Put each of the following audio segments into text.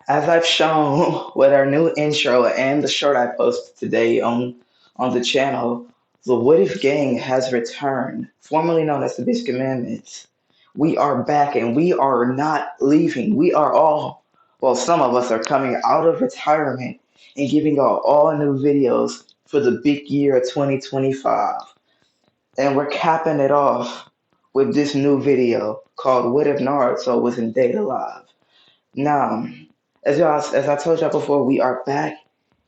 As I've shown with our new intro and the short I posted today on the channel, the What If Gang has returned, formerly known as the Bitch Commandments. We are back and we are not leaving. We are all, well, some of us are coming out of retirement and giving out all new videos for the big year of 2025. And we're capping it off with this new video called What If Naruto Wasn't Dead Alive? Now, as I told y'all before, we are back.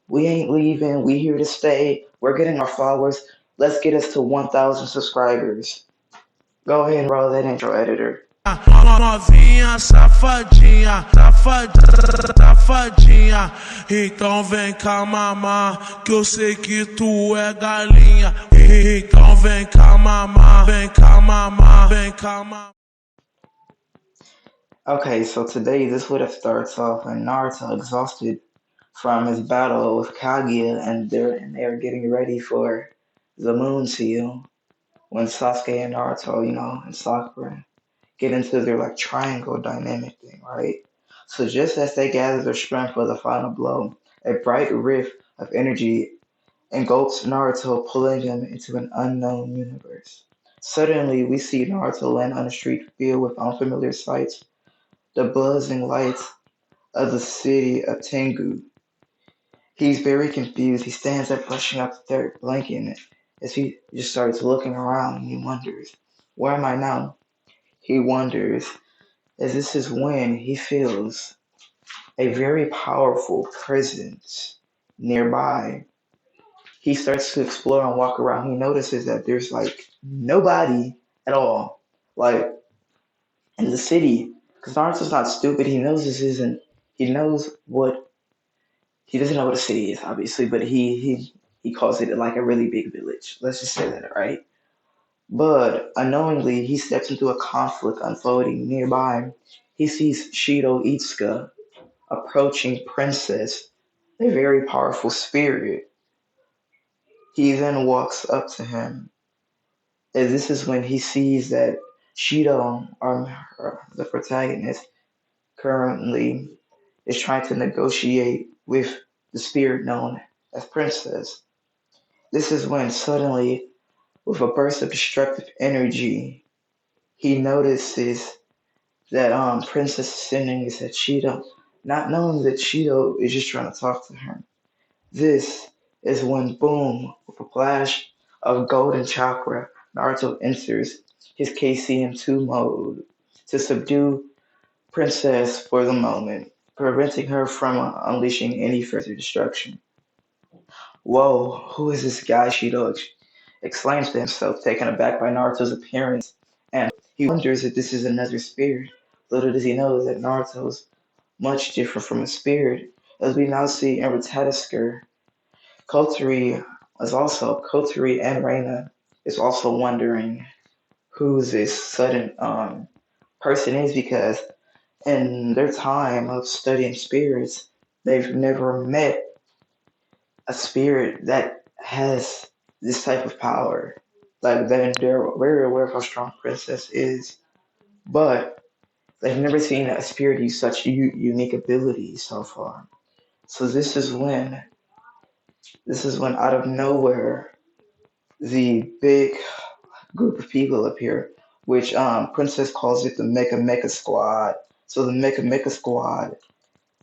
We ain't leaving. We here to stay. We're getting our followers. Let's get us to 1,000 subscribers. Go ahead and roll that intro, editor. Novinha, safadinha, safadinha. Então vem cá mamar, que eu sei que tu é galinha. Então vem cá mamar, vem cá mamar, vem cá mamar. Okay, so today this would have starts off when Naruto exhausted from his battle with Kaguya, and they're getting ready for the Moon Seal when Sasuke and Naruto, and Sakura get into their like triangle dynamic thing, right? So just as they gather their strength for the final blow, a bright rift of energy engulfs Naruto, pulling him into an unknown universe. Suddenly, we see Naruto land on a street filled with unfamiliar sights, the buzzing lights of the city of Tengu. He's very confused. He stands up, brushing up the dirt, blinking as he just starts looking around and he wonders, where am I now? He wonders, as this is when he feels a very powerful presence nearby. He starts to explore and walk around. He notices that there's like nobody at all, like in the city. Because Naruto's not stupid. He knows this isn't. He knows what. He doesn't know what a city is, obviously, but he calls it like a really big village. Let's just say that, right? But unknowingly, he steps into a conflict unfolding nearby. He sees Shido Itsuka approaching Princess, a very powerful spirit. He then walks up to him, and this is when he sees that Shido, the protagonist, currently is trying to negotiate with the spirit known as Princess. This is when suddenly, with a burst of destructive energy, he notices that Princess is sending this at Shido, not knowing that Shido is just trying to talk to her. This is when, boom, with a flash of golden chakra, Naruto enters his KCM2 mode to subdue Princess for the moment, preventing her from unleashing any further destruction. Whoa, who is this guy? Shido exclaims to himself, taken aback by Naruto's appearance, and he wonders if this is another spirit. Little does he know that Naruto's much different from a spirit, as we now see in Ratatoskr. Kotari and Reina is also wondering who this sudden person is, because in their time of studying spirits, they've never met a spirit that has this type of power. Like they're very aware of how strong Princess is, but they've never seen a spirit use such unique abilities so far. So this is when out of nowhere the big group of people appear, which Princess calls it the Mecha Squad. So the Mecha Squad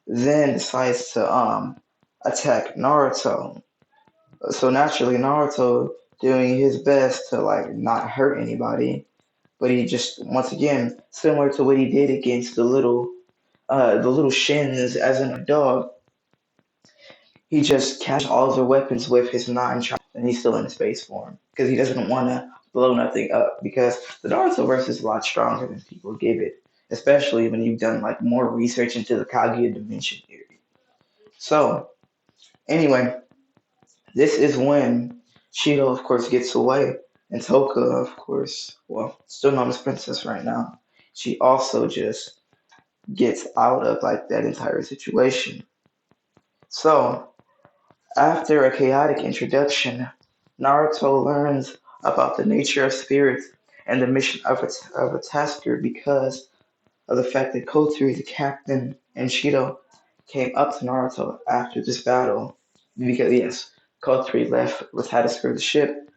then decides to attack Naruto. So naturally, Naruto doing his best to like not hurt anybody, but he just once again similar to what he did against the little shins as in a dog. He just catches all of their weapons with his nine chops, and he's still in his base form because he doesn't want to blow nothing up. Because the Naruto verse is a lot stronger than people give it, especially when you've done like more research into the Kaguya dimension theory. So anyway, this is when Shido, of course, gets away, and Toka, of course, well, still known as Princess right now, she also just gets out of like that entire situation. So after a chaotic introduction, Naruto learns about the nature of spirits and the mission of a tasker because of the fact that Kotori, the captain, and Shido came up to Naruto after this battle because yes, Kotori left with Tadasuke's ship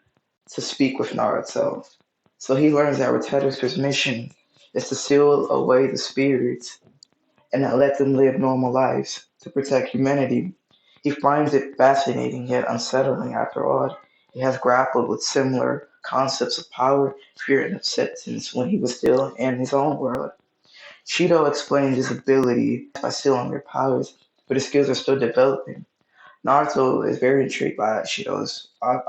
to speak with Naruto. So he learns that Tadasuke's mission is to seal away the spirits and not let them live normal lives to protect humanity. He finds it fascinating yet unsettling. After all, he has grappled with similar concepts of power, fear, and acceptance when he was still in his own world. Shido explains his ability by sealing their powers, but his skills are still developing. Naruto is very intrigued by Shido's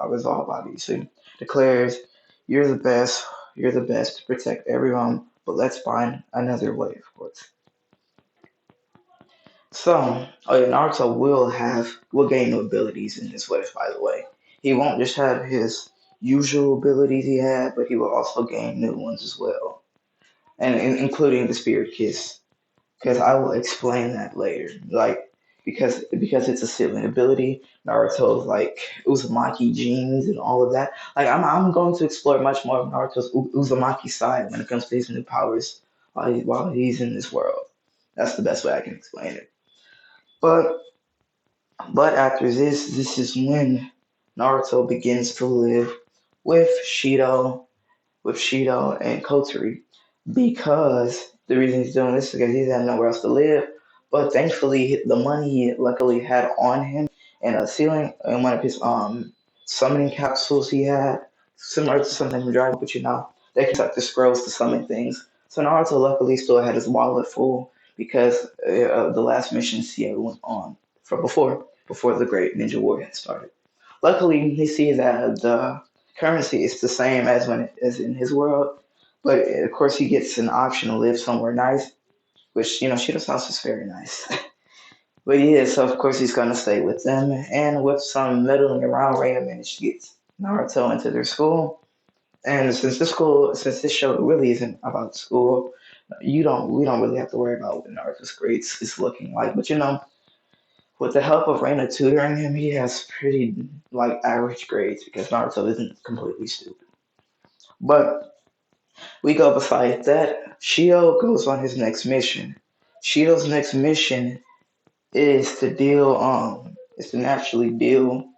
resolve, obviously. Declares, you're the best to protect everyone, but let's find another way, of course. So, oh yeah, Naruto will gain new abilities in this way, by the way. He won't just have his usual abilities he had, but he will also gain new ones as well, and including the Spirit Kiss. Because I will explain that later. Like because it's a sibling ability, Naruto's like Uzumaki genes and all of that. Like I'm going to explore much more of Naruto's Uzumaki side when it comes to his new powers while he's in this world. That's the best way I can explain it. But after this is when Naruto begins to live with Shido and Kotori because the reason he's doing this is because he has nowhere else to live. But thankfully, the money he luckily had on him and a ceiling and one of his summoning capsules he had, similar to something from Dragon, but they can suck the scrolls to summon things. So Naruto luckily still had his wallet full because of the last missions he ever went on from before the Great Ninja War had started. Luckily, he sees that the currency is the same as when it is in his world, but of course he gets an option to live somewhere nice, which Shido's house is very nice. But yeah, so of course he's gonna stay with them, and with some meddling around, Reina managed to get Naruto into their school. And since this show really isn't about school, we don't really have to worry about what Naruto's grades is looking like. But with the help of Reina tutoring him, he has pretty like average grades because Naruto isn't completely stupid. But we go beside that. Shido goes on his next mission. Shido's next mission is to naturally deal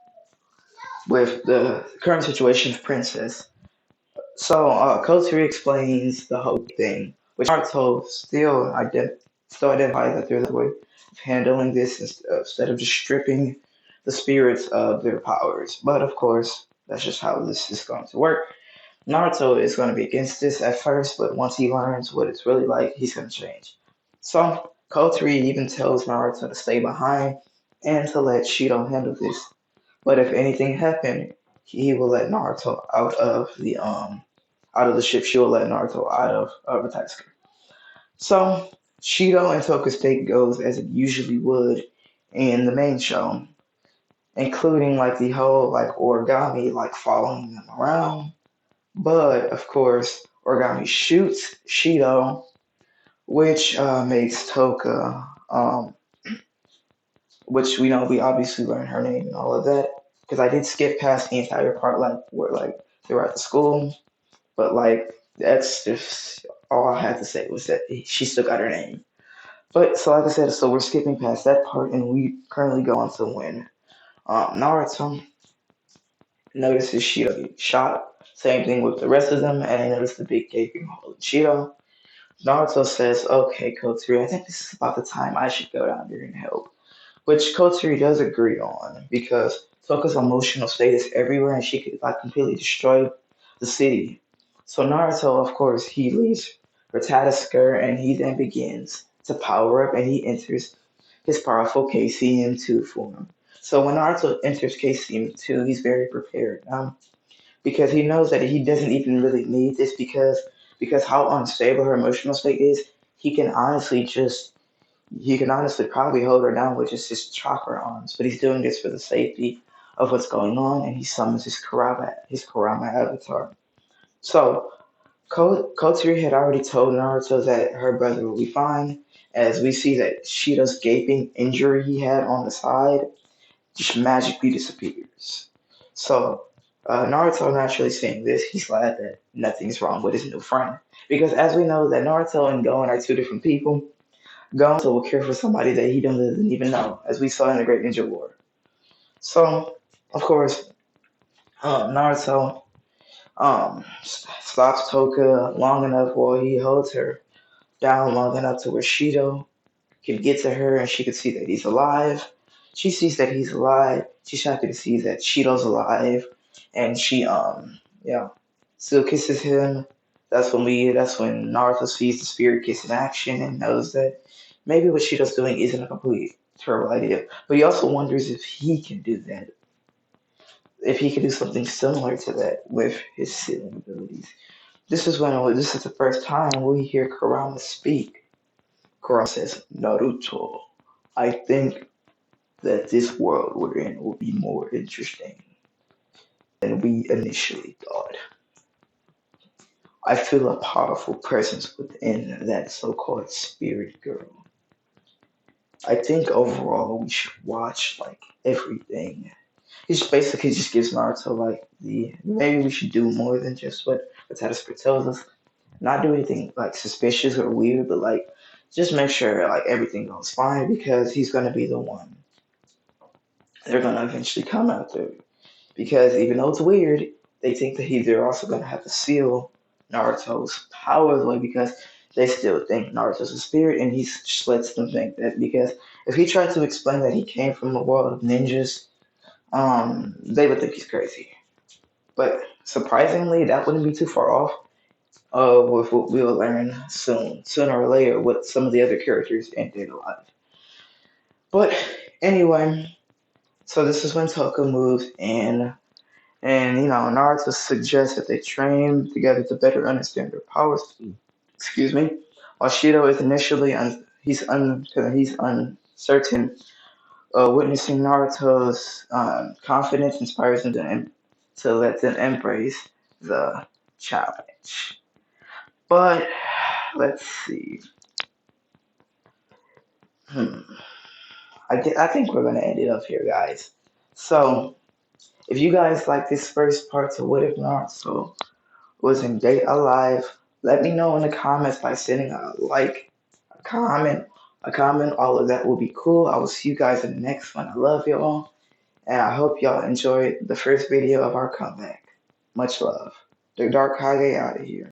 with the current situation of Princess. So Kotori explains the whole thing, which Naruto still identifies that there's a way of handling this instead of just stripping the spirits of their powers. But of course, that's just how this is going to work. Naruto is going to be against this at first, but once he learns what it's really like, he's going to change. So Kotori even tells Naruto to stay behind and to let Shido handle this. But if anything happened, he will let Naruto out of the ship. She will let Naruto out of Retasuke. So Shido and Toku's fate goes as it usually would in the main show, including like the whole like origami like following them around. But of course, origami shoots Shido, which makes Toka, which we obviously learn her name and all of that. Because I did skip past the entire part like where like they were at the school, but like that's just all I had to say was that she still got her name. But so like I said, so we're skipping past that part and we currently go on to when Naruto notices Shido get shot. Same thing with the rest of them, and they notice the big gaping hole in Shido. Naruto says, "Okay, Kotsuri, I think this is about the time I should go down there and help." Which Kotsuri does agree on because Toka's emotional state is everywhere and she could like completely destroy the city. So Naruto, of course, he leaves for Tadaskur and he then begins to power up and he enters his powerful KCM2 form. So when Naruto enters KCM2, he's very prepared because he knows that he doesn't even really need this because how unstable her emotional state is, he can honestly just he can honestly probably hold her down with just his chakra arms, but he's doing this for the safety of what's going on, and he summons his Kurama avatar. So Kotsuri had already told Naruto that her brother will be fine, as we see that Shido's gaping injury he had on the side just magically disappears. So Naruto naturally seeing this, he's glad that nothing's wrong with his new friend. Because as we know that Naruto and Gon are two different people, Gon will care for somebody that he doesn't even know, as we saw in the Great Ninja War. So, of course, Naruto stops Toka long enough while he holds her down long enough to where Shido can get to her and she can see that he's alive. She sees that he's alive. She's happy to see that Shido's alive, and she yeah still kisses him. That's when Naruto sees the spirit kiss in action and knows that maybe what Shido's doing isn't a complete terrible idea. But he also wonders if he can do that, if he can do something similar to that with his sealing abilities. This is the first time we hear Kurama speak. Kurama says, Naruto, I think that this world we're in will be more interesting than we initially thought. I feel a powerful presence within that so called spirit girl. I think overall we should watch like everything. He just basically just gives Naruto like the maybe we should do more than just what Atadisper tells us. Not do anything like suspicious or weird, but like just make sure like everything goes fine because he's gonna be the one they're gonna eventually come after. Because even though it's weird, they think that they're also gonna have to seal Naruto's powers away because they still think Naruto's a spirit, and he just lets them think that because if he tried to explain that he came from a world of ninjas, they would think he's crazy. But surprisingly, that wouldn't be too far off with what we'll learn soon, sooner or later, with some of the other characters in Data Live. But anyway, so this is when Toka moves in, and Naruto suggests that they train together to better understand their powers. Excuse me. While Shido is initially he's uncertain, witnessing Naruto's confidence inspires him to let them embrace the challenge. But let's see. Hmm. I think we're gonna end it up here, guys. So if you guys like this first part to What If Naruto was in Date Alive, let me know in the comments by sending a like, a comment. All of that will be cool. I will see you guys in the next one. I love y'all, and I hope y'all enjoyed the first video of our comeback. Much love. The Dark Kage out of here.